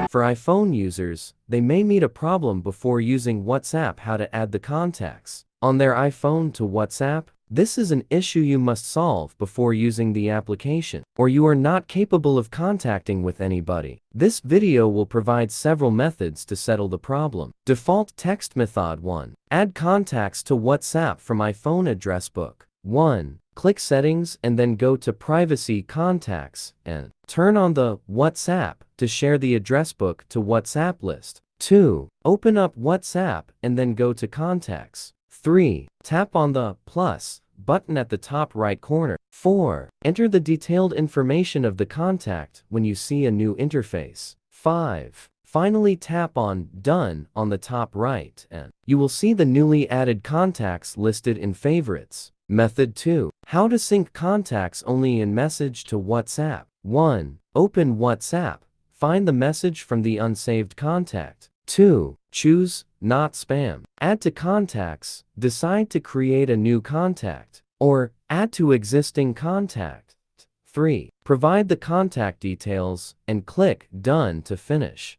For iPhone users, they may meet a problem before using WhatsApp: how to add the contacts on their iPhone to WhatsApp. This is an issue you must solve before using the application, or you are not capable of contacting with anybody. This video will provide several methods to settle the problem. Default text method 1. Add contacts to WhatsApp from iPhone address book. 1. Click Settings and then go to Privacy Contacts and turn on the WhatsApp to share the address book to WhatsApp list. 2. Open up WhatsApp and then go to Contacts. 3. Tap on the plus button at the top right corner. 4. Enter the detailed information of the contact when you see a new interface. 5. Finally, tap on Done on the top right and you will see the newly added contacts listed in Favorites. Method 2. How to sync contacts only in Message to WhatsApp. 1. Open WhatsApp. Find the message from the unsaved contact. 2. Choose Not Spam. Add to Contacts. Decide to create a new contact or add to existing contact. 3. Provide the contact details and click Done to finish.